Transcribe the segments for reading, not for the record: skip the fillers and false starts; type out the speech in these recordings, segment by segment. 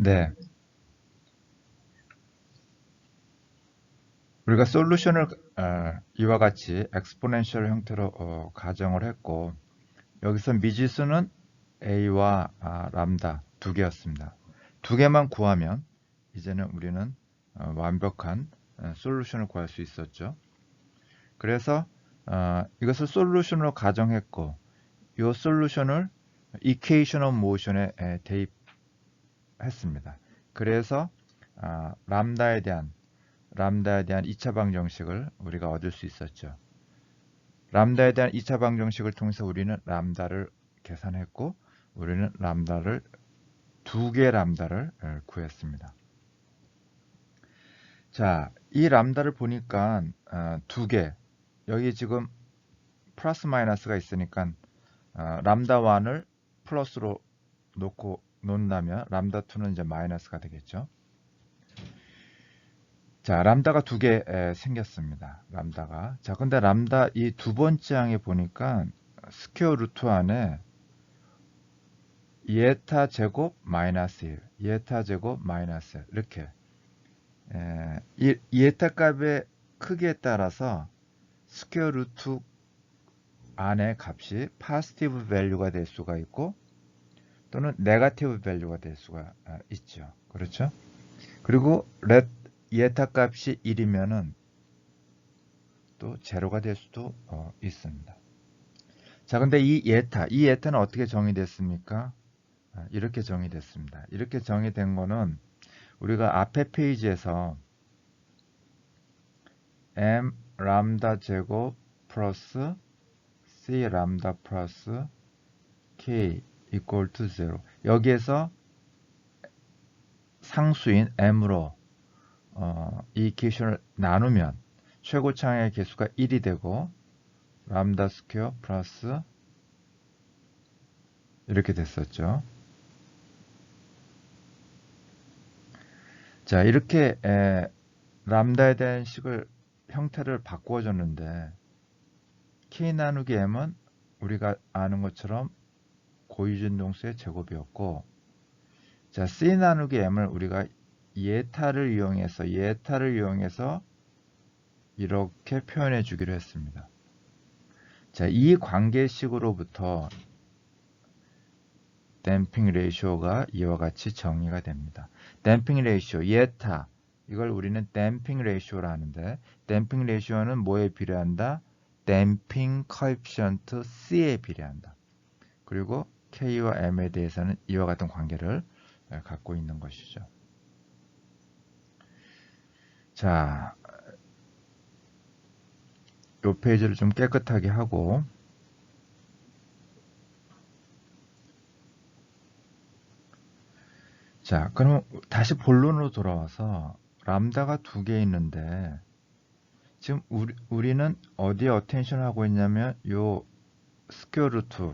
네. 우리가 솔루션을 이와 같이 엑스포넨셜 형태로 가정을 했고 여기서 미지수는 a와 람다 두 개였습니다. 두 개만 구하면 이제는 우리는 완벽한 솔루션을 구할 수 있었죠. 그래서 이것을 솔루션으로 가정했고 이 솔루션을 equation of motion에 대입했습니다. 그래서 람다에 대한 2차 방정식을 우리가 얻을 수 있었죠. 람다에 대한 2차 방정식을 통해서 우리는 람다를 계산했고 우리는 람다를 두 개의 람다를 구했습니다. 자, 이 람다를 보니까 두 개, 여기 지금 플러스 마이너스가 있으니까 람다 1을 플러스로 놓는다면 람다 2는 이제 마이너스가 되겠죠. 자, 람다가 두 개 생겼습니다. 람다가. 자, 근데 람다 이 두 번째 항에 보니까 스퀘어 루트 안에 이에타 제곱 마이너스 1, 이에타 제곱 마이너스 1 이렇게 이에타 값의 크기에 따라서 스퀘어 루트 안의 값이 파지티브 밸류가 될 수가 있고 또는 네거티브 밸류가 될 수가 있죠. 그렇죠? 그리고 이에타 값이 1이면은 또 제로가 될 수도 있습니다. 자, 근데 이 예타는 어떻게 정의됐습니까? 이렇게 정의됐습니다. 이렇게 정의된 거는 우리가 앞에 페이지에서 m 람다 제곱 플러스 c 람다 플러스 k equal to 0 여기에서 상수인 m으로 이 이퀘이션을 나누면 최고차의 개수가 1이 되고 람다 스퀘어 플러스 이렇게 됐었죠. 자, 이렇게 람다에 대한 식을 형태를 바꾸어 줬는데 k 나누기 m은 우리가 아는 것처럼 고유진동수의 제곱이었고 자, c 나누기 m을 우리가 예타를 이용해서 이렇게 표현해 주기로 했습니다. 자, 이 관계식으로부터 댐핑 레이쇼가 이와 같이 정의가 됩니다. 댐핑 레이쇼, 예타 이걸 우리는 댐핑 레이쇼라 하는데 댐핑 레이쇼는 뭐에 비례한다? 댐핑 코에피션트 C에 비례한다. 그리고 K와 M에 대해서는 이와 같은 관계를 갖고 있는 것이죠. 자, 이 페이지를 좀 깨끗하게 하고 자, 그럼 다시 본론으로 돌아와서 람다가 두 개 있는데 지금 우리는 어디에 어텐션을 하고 있냐면 요 스퀘어 루트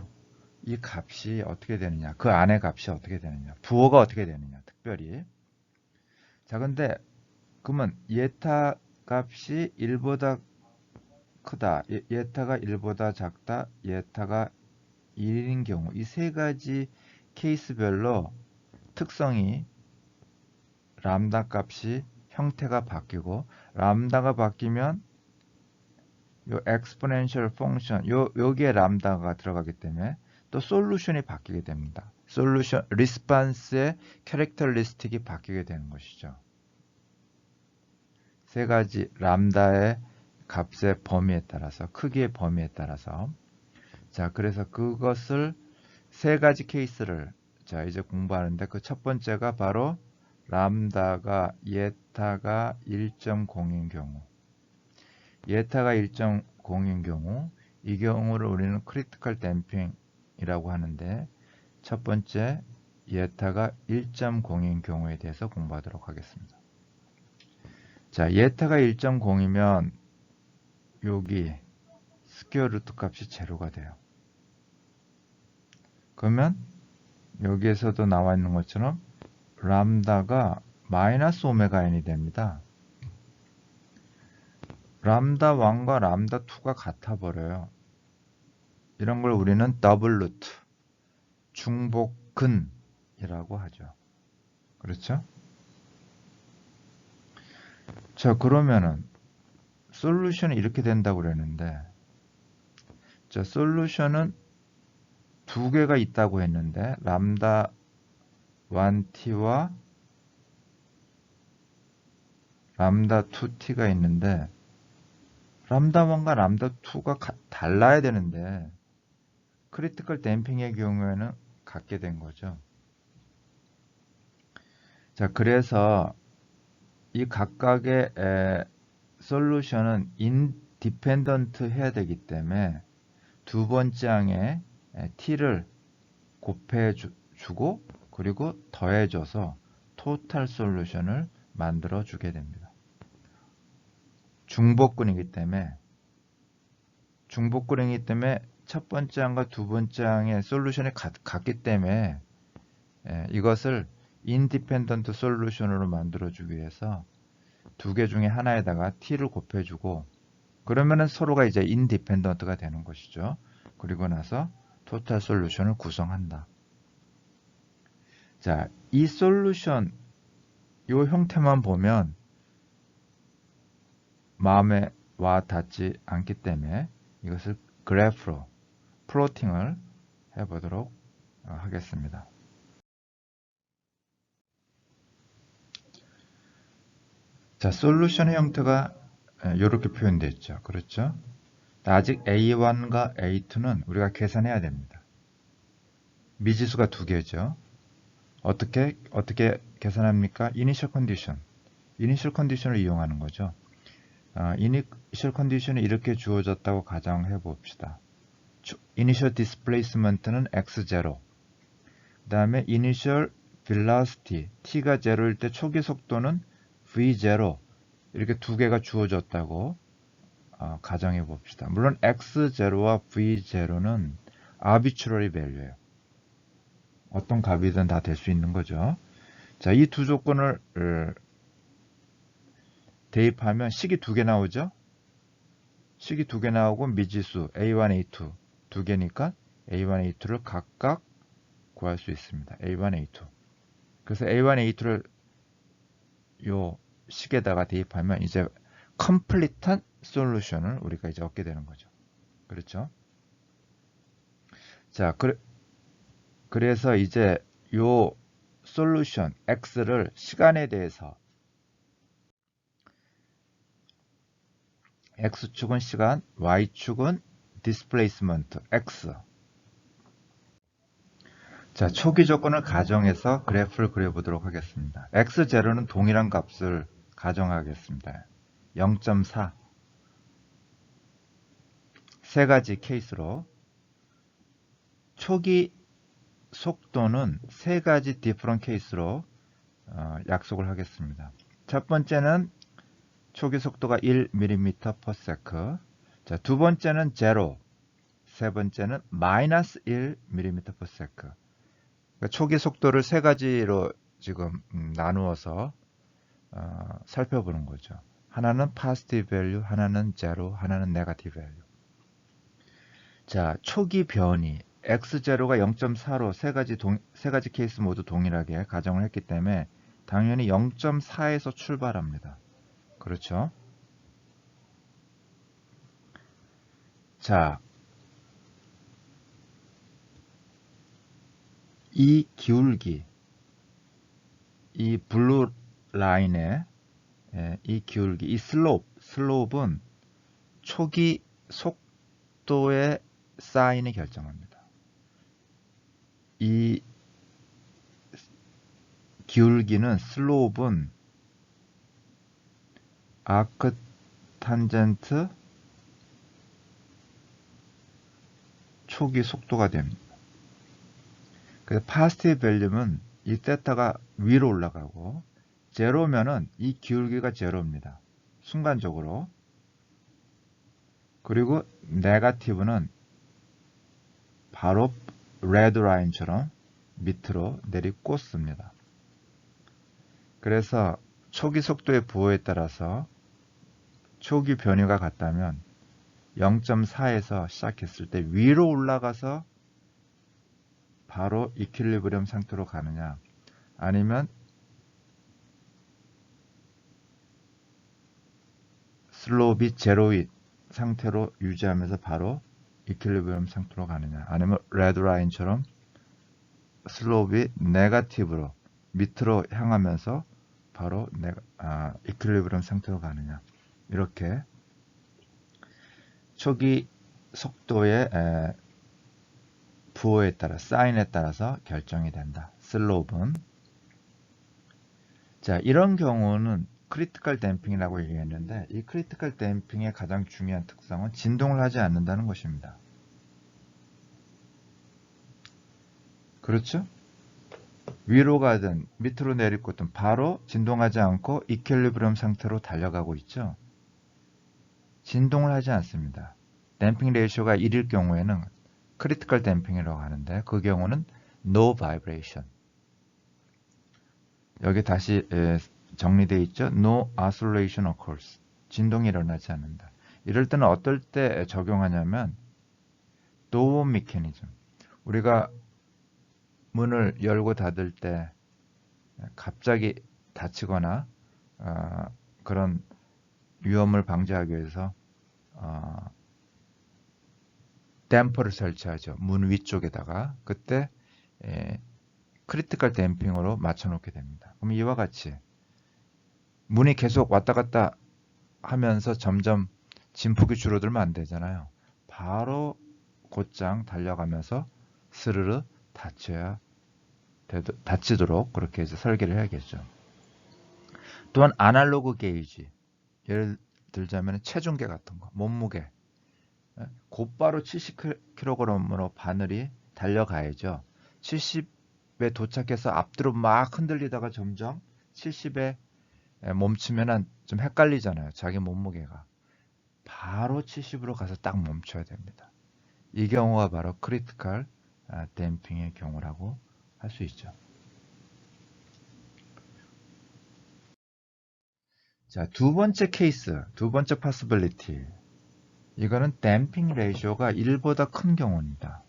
이 값이 어떻게 되느냐 그 안의 값이 어떻게 되느냐 부호가 어떻게 되느냐 특별히 자 근데 그러면 예타 값이 1보다 크다 예타가 1보다 작다 예타가 1인 경우 이 세 가지 케이스별로 특성이 람다 값이 형태가 바뀌고 람다가 바뀌면 요 exponential function 여기에 람다가 들어가기 때문에 또 솔루션이 바뀌게 됩니다. 솔루션 리스판스의 캐릭터리스틱이 바뀌게 되는 것이죠. 세 가지 람다의 값의 범위에 따라서 크기의 범위에 따라서 자 그래서 그것을 세 가지 케이스를 자 이제 공부하는데 그 첫 번째가 바로 람다가 예타가 1.0인 경우 예타가 1.0인 경우 이 경우를 우리는 크리티컬 댐핑이라고 하는데 첫 번째 예타가 1.0인 경우에 대해서 공부하도록 하겠습니다. 자, 예타가 1.0이면 여기 스퀘어 루트 값이 제로가 돼요. 그러면 여기에서도 나와 있는 것처럼 람다가 마이너스 오메가 n이 됩니다. 람다 1과 람다 2가 같아 버려요. 이런 걸 우리는 더블 루트, 중복근이라고 하죠. 그렇죠? 자, 그러면은 솔루션이 이렇게 된다고 그랬는데, 자, 솔루션은 두 개가 있다고 했는데 람다 1t와 람다 2t가 있는데 람다 1과 람다 2가 달라야 되는데 크리티컬 댐핑의 경우에는 같게 된 거죠. 자, 그래서 이 각각의 솔루션은 인디펜던트 해야 되기 때문에 두 번째 항에 t를 곱해 주고 그리고 더해줘서 토탈 솔루션을 만들어 주게 됩니다. 중복근이기 때문에 첫 번째 항과 두 번째 항의 솔루션이 같기 때문에 이것을 인디펜던트 솔루션으로 만들어 주기 위해서 두 개 중에 하나에다가 t를 곱해주고 그러면은 서로가 이제 인디펜던트가 되는 것이죠. 그리고 나서 토탈 솔루션을 구성한다. 자, 이 솔루션 이 형태만 보면 마음에 와 닿지 않기 때문에 이것을 그래프로 플로팅을 해보도록 하겠습니다. 자, 솔루션의 형태가 이렇게 표현되어 있죠. 그렇죠? 아직 A1과 A2는 우리가 계산해야 됩니다. 미지수가 두 개죠. 어떻게 계산합니까? 이니셜 컨디션을 이용하는 거죠. 이니셜 컨디션이 이렇게 주어졌다고 가정해 봅시다. 이니셜 디스플레이스먼트는 x0. 그 다음에 이니셜 velocity t가 0일 때 초기 속도는 v0. 이렇게 두 개가 주어졌다고 가정해 봅시다. 물론 x0와 v0는 arbitrary value예요. 어떤 값이든 다 될 수 있는 거죠. 자, 이 두 조건을 대입하면 식이 두 개 나오죠. 식이 두 개 나오고 미지수 A1, A2 두 개니까 A1, A2를 각각 구할 수 있습니다. A1, A2. 그래서 A1, A2를 요 식에다가 대입하면 이제 컴플리트한 솔루션을 우리가 이제 얻게 되는 거죠. 그렇죠? 자, 그래서 이제 요 솔루션 X를 시간에 대해서 X축은 시간, Y축은 디스플레이스먼트 X. 자, 초기 조건을 가정해서 그래프를 그려보도록 하겠습니다. X0는 동일한 값을 가정하겠습니다. 0.4. 세 가지 케이스로 초기 속도는 세 가지 디퍼런트 케이스로 약속을 하겠습니다. 첫 번째는 초기 속도가 1mm/s. 자, 두 번째는 0, 세 번째는 -1mm/s. 그러니까 초기 속도를 세 가지로 지금 나누어서 살펴보는 거죠. 하나는 positive value, 하나는 0, 하나는 negative value. 자, 초기 변이 x0가 0.4로 세 가지 케이스 모두 동일하게 가정을 했기 때문에 당연히 0.4에서 출발합니다. 그렇죠? 자, 이 기울기, 이 블루 라인의 이 기울기, 이 슬롭은 초기 속도의 사인이 결정합니다. 이 기울기는 슬롭은 아크 탄젠트 초기 속도가 됩니다. 그래서 파스티브 밸류는 이 세타가 위로 올라가고 제로면은 이 기울기가 제로입니다. 순간적으로. 그리고 네거티브는 바로 레드 라인처럼 밑으로 내리꽂습니다. 그래서 초기 속도의 부호에 따라서 초기 변이가 같다면 0.4에서 시작했을 때 위로 올라가서 바로 이퀄리브리엄 상태로 가느냐 아니면 슬로우비 제로잇 상태로 유지하면서 바로 이퀄리브리엄 상태로 가느냐, 아니면 레드라인처럼 슬로우비 네거티브로 밑으로 향하면서 바로 이퀄리브리엄 상태로 가느냐, 이렇게 초기 속도의 부호에 따라, 사인에 따라서 결정이 된다. 슬로우는. 자, 이런 경우는 크리티컬 댐핑이라고 얘기했는데, 이 크리티컬 댐핑의 가장 중요한 특성은 진동을 하지 않는다는 것입니다. 그렇죠? 위로 가든 밑으로 내리꽂든 바로 진동하지 않고 이퀄리브리엄 상태로 달려가고 있죠. 진동을 하지 않습니다. 댐핑 레이쇼가 1일 경우에는 크리티컬 댐핑이라고 하는데, 그 경우는 no vibration. 여기 다시 정리되어 있죠. No oscillation occurs. 진동이 일어나지 않는다. 이럴 때는 어떨 때 적용하냐면 door mechanism. 우리가 문을 열고 닫을 때 갑자기 닫히거나 그런 위험을 방지하기 위해서 댐퍼를 설치하죠. 문 위쪽에다가. 그때 크리티컬 댐핑으로 맞춰 놓게 됩니다. 그럼 이와 같이 문이 계속 왔다 갔다 하면서 점점 진폭이 줄어들면 안 되잖아요. 바로 곧장 달려가면서 스르르 닫히도록 그렇게 해서 설계를 해야겠죠. 또한 아날로그 게이지, 예를 들자면 체중계 같은 거, 몸무게, 곧바로 70kg으로 바늘이 달려가야죠. 70에 도착해서 앞뒤로 막 흔들리다가 점점 70에 멈추면 좀 헷갈리잖아요. 자기 몸무게가. 바로 70으로 가서 딱 멈춰야 됩니다. 이 경우가 바로 크리티컬 댐핑의 경우라고 할 수 있죠. 자, 두 번째 케이스, 두 번째 possibility. 이거는 댐핑 레이쇼가 1보다 큰 경우입니다.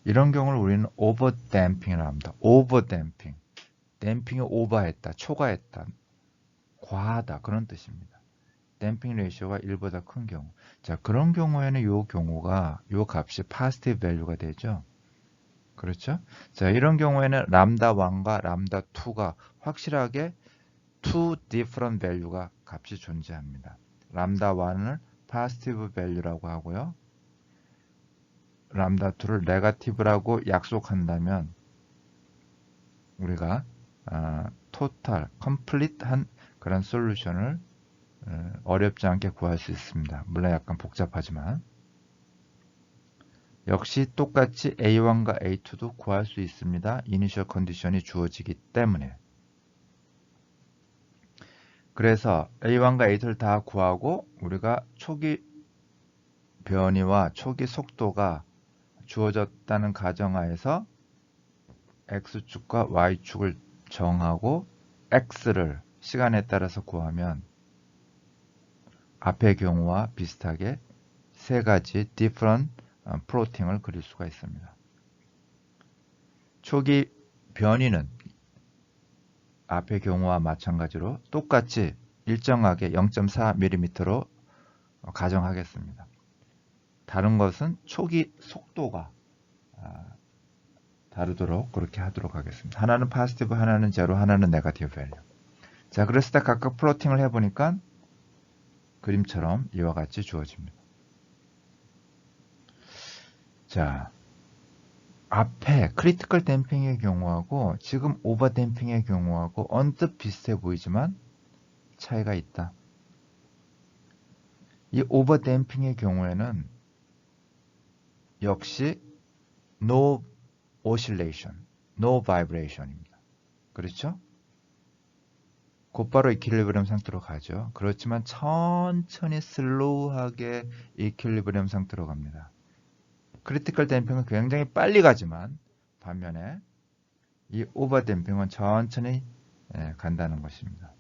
이런 경우를 우리는 오버 댐핑이라고 합니다. 오버 댐핑. 댐핑이 오버했다, 초과했다, 과하다, 그런 뜻입니다. 댐핑 레이쇼가 1보다 큰 경우. 자, 그런 경우에는 요 값이 positive value가 되죠. 그렇죠? 자, 이런 경우에는 람다 1과 람다 2가 확실하게 two different value가 값이 존재합니다. 람다 1을 positive value라고 하고요. 람다 2를 negative라고 약속한다면 우리가 total, complete한 그런 솔루션을 어렵지 않게 구할 수 있습니다. 물론 약간 복잡하지만 역시 똑같이 A1과 A2도 구할 수 있습니다. 이니셜 컨디션이 주어지기 때문에. 그래서 A1과 A2를 다 구하고 우리가 초기 변이와 초기 속도가 주어졌다는 가정하에서 X축과 Y축을 정하고 X를 시간에 따라서 구하면 앞의 경우와 비슷하게 세 가지 different 플로팅을 그릴 수가 있습니다. 초기 변이는 앞의 경우와 마찬가지로 똑같이 일정하게 0.4mm로 가정하겠습니다. 다른 것은 초기 속도가 다르도록 그렇게 하도록 하겠습니다. 하나는 포지티브, 하나는 제로, 하나는 네거티브 밸류. 자, 그랬을 때 각각 플로팅을 해보니까 그림처럼 이와 같이 주어집니다. 자, 앞에 크리티컬 댐핑의 경우하고 지금 오버 댐핑의 경우하고 언뜻 비슷해 보이지만 차이가 있다. 이 오버 댐핑의 경우에는 역시 no oscillation, no vibration입니다. 그렇죠? 곧바로 이퀄리브리엄 상태로 가죠. 그렇지만 천천히 슬로우하게 이퀄리브리엄 상태로 갑니다. 크리티컬 댐핑은 굉장히 빨리 가지만 반면에 이 오버 댐핑은 천천히 간다는 것입니다.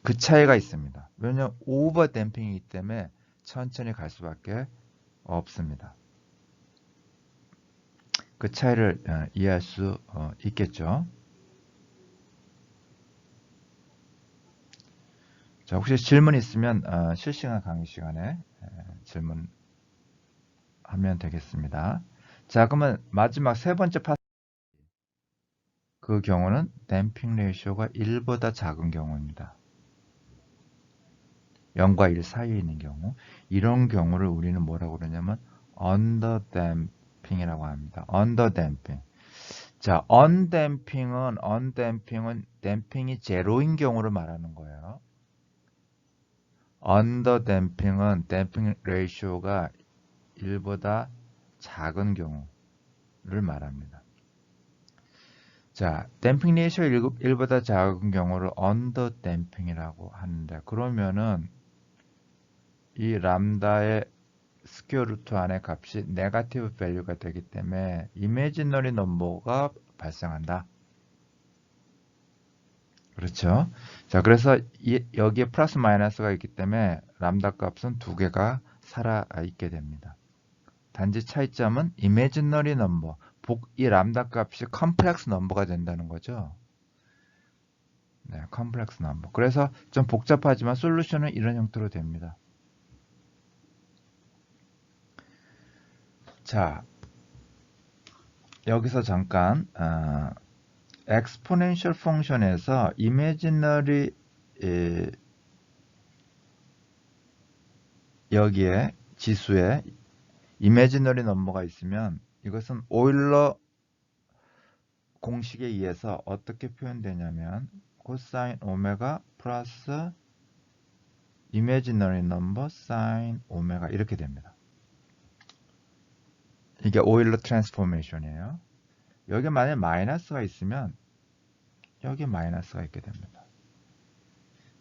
그 차이가 있습니다. 왜냐하면 오버 댐핑이기 때문에 천천히 갈 수밖에 없습니다. 그 차이를 이해할 수 있겠죠. 자, 혹시 질문 있으면 실시간 강의 시간에 질문하면 되겠습니다. 자, 그러면 마지막 세 번째 파트, 그 경우는 댐핑 레이쇼가 1보다 작은 경우입니다. 0과 1 사이에 있는 경우. 이런 경우를 우리는 뭐라고 그러냐면 언더댐핑이라고 합니다. 언더댐핑. 자, 언댐핑은 댐핑이 제로인 경우를 말하는 거예요. 언더댐핑은 댐핑 레이쇼가 1보다 작은 경우를 말합니다. 자, 댐핑 레이쇼 1보다 작은 경우를 언더댐핑이라고 하는데, 그러면은 이 람다의 스퀘어 루트 안의 값이 네거티브 밸류가 되기 때문에 이미지너리 넘버가 발생한다. 그렇죠? 자, 그래서 여기에 플러스 마이너스가 있기 때문에 람다 값은 두 개가 살아 있게 됩니다. 단지 차이점은 이미지너리 넘버, 이 람다 값이 컴플렉스 넘버가 된다는 거죠. 네, 컴플렉스 넘버. 그래서 좀 복잡하지만 솔루션은 이런 형태로 됩니다. 자, 여기서 잠깐 exponential function에서 imaginary 여기에 지수에 imaginary number가 있으면 이것은 오일러 공식에 의해서 어떻게 표현되냐면 코사인 오메가 플러스 imaginary number 사인 오메가 이렇게 됩니다. 이게 오일러 트랜스포메이션이에요. 여기 만약에 마이너스가 있으면 여기 마이너스가 있게 됩니다.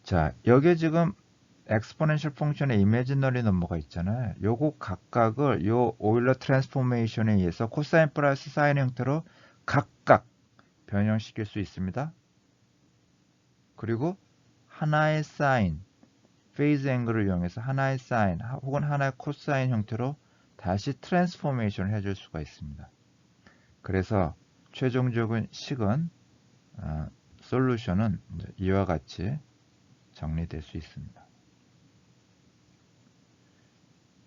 자, 여기 지금 exponential function의 imaginary number가 있잖아요. 요거 각각을 요 오일러 트랜스포메이션에 의해서 코사인 플러스 사인 형태로 각각 변형시킬 수 있습니다. 그리고 하나의 사인, 페이즈 앵글을 이용해서 하나의 사인 혹은 하나의 코사인 형태로 다시 트랜스포메이션을 해줄 수가 있습니다. 그래서 최종적인 식은 솔루션은 이와 같이 정리될 수 있습니다.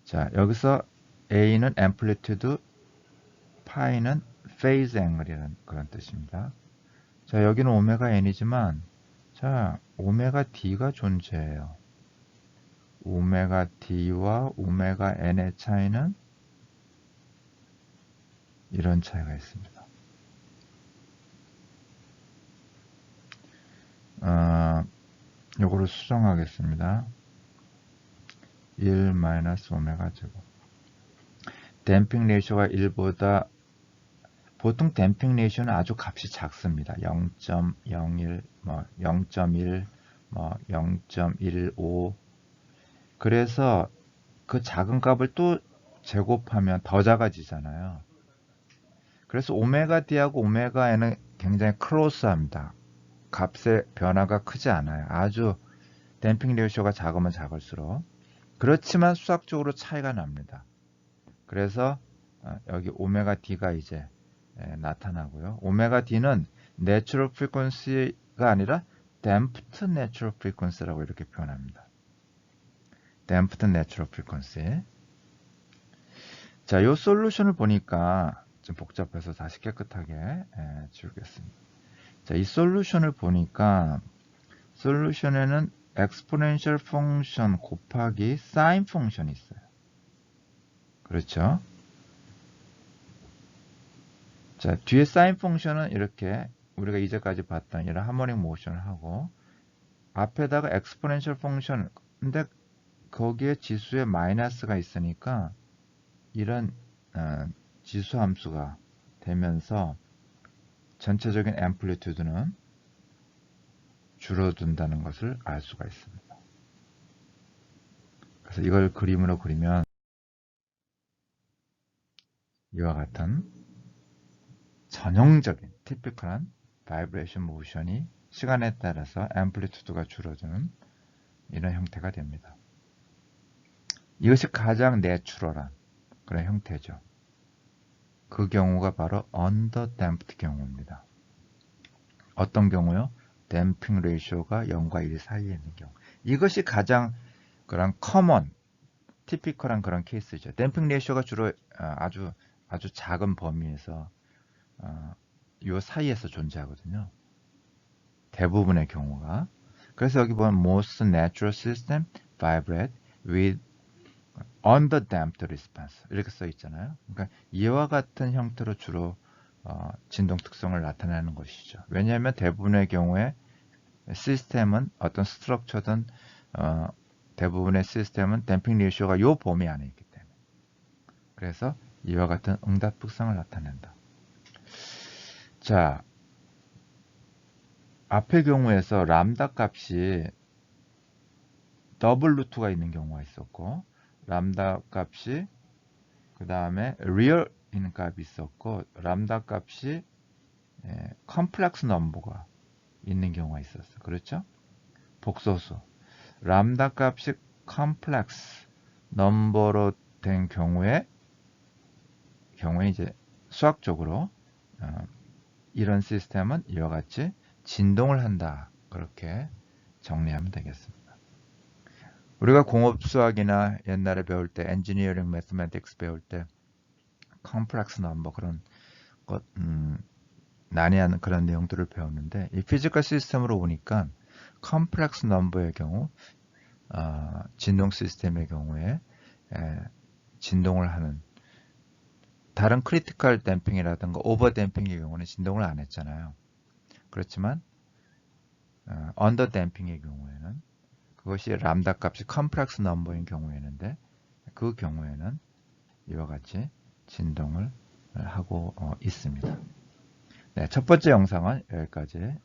자, 여기서 A는 앰플리튜드, 파이는 페이즈 앵글이라는 그런 뜻입니다. 자, 여기는 오메가 n이지만 자, 오메가 d가 존재해요. 오메가 d와 오메가 n의 차이는 이런 차이가 있습니다. 요거를 수정하겠습니다. 1 마이너스 오메가 제곱. 댐핑 레이쇼가 1보다 보통 댐핑 레이쇼는 아주 값이 작습니다. 0.01, 0.1, 0.15. 그래서 그 작은 값을 또 제곱하면 더 작아지잖아요. 그래서 오메가 D하고 오메가 N은 굉장히 클로스합니다. 값의 변화가 크지 않아요. 아주 댐핑 레이쇼가 작으면 작을수록. 그렇지만 수학적으로 차이가 납니다. 그래서 여기 오메가 D가 이제 나타나고요. 오메가 D는 내추럴 프리퀀시가 아니라 댐프트 내추럴 프리퀀시라고 이렇게 표현합니다. 댐프트 내추럴 프리퀀시. 자, 이 솔루션을 보니까 좀 복잡해서 다시 깨끗하게 지우겠습니다. 자, 이 솔루션을 보니까 솔루션에는 exponential 펑션 곱하기 sin 펑션이 있어요. 그렇죠? 자, 뒤에 sin 펑션은 이렇게 우리가 이제까지 봤던 이런 하모닉 모션을 하고 앞에다가 exponential 펑션 근데 거기에 지수에 마이너스가 있으니까 이런 지수 함수가 되면서 전체적인 앰플리튜드는 줄어든다는 것을 알 수가 있습니다. 그래서 이걸 그림으로 그리면 이와 같은 전형적인 티피컬한 바이브레이션 모션이 시간에 따라서 앰플리튜드가 줄어드는 이런 형태가 됩니다. 이것이 가장 내추럴한 그런 형태죠. 그 경우가 바로 언더댐프드 경우입니다. 어떤 경우요? 댐핑 레이쇼가 0과 1 사이에 있는 경우. 이것이 가장 그런 커먼, 티피컬한 그런 케이스죠. 댐핑 레이쇼가 주로 아주 작은 범위에서 요 사이에서 존재하거든요. 대부분의 경우가. 그래서 여기 보면 most natural system vibrate with underdamped response 이렇게 써 있잖아요. 그러니까 이와 같은 형태로 주로 진동 특성을 나타내는 것이죠. 왜냐하면 대부분의 경우에 시스템은 어떤 스트럭처든 대부분의 시스템은 댐핑 레이쇼가 요 범위 안에 있기 때문에 그래서 이와 같은 응답 특성을 나타낸다. 자, 앞의 경우에서 람다 값이 더블 루트가 있는 경우가 있었고 람다 값이 그 다음에 리얼인 값이 있었고 람다 값이 컴플렉스 넘버가 있는 경우가 있었어. 그렇죠? 복소수. 람다 값이 컴플렉스 넘버로 된 경우에 이제 수학적으로 이런 시스템은 이와 같이 진동을 한다. 그렇게 정리하면 되겠습니다. 우리가 공업 수학이나 옛날에 배울 때 엔지니어링 매스매틱스 배울 때 컴플렉스 넘버 그런 것 난해한 그런 내용들을 배웠는데 이 피지컬 시스템으로 오니까 컴플렉스 넘버의 경우 진동 시스템의 경우에 진동을 하는 다른 크리티컬 댐핑이라든가 오버 댐핑의 경우는 진동을 안 했잖아요. 그렇지만 언더 댐핑의 경우에는 그것이 람다 값이 컴플렉스 넘버인 경우에는데 그 경우에는 이와 같이 진동을 하고 있습니다. 네, 첫 번째 영상은 여기까지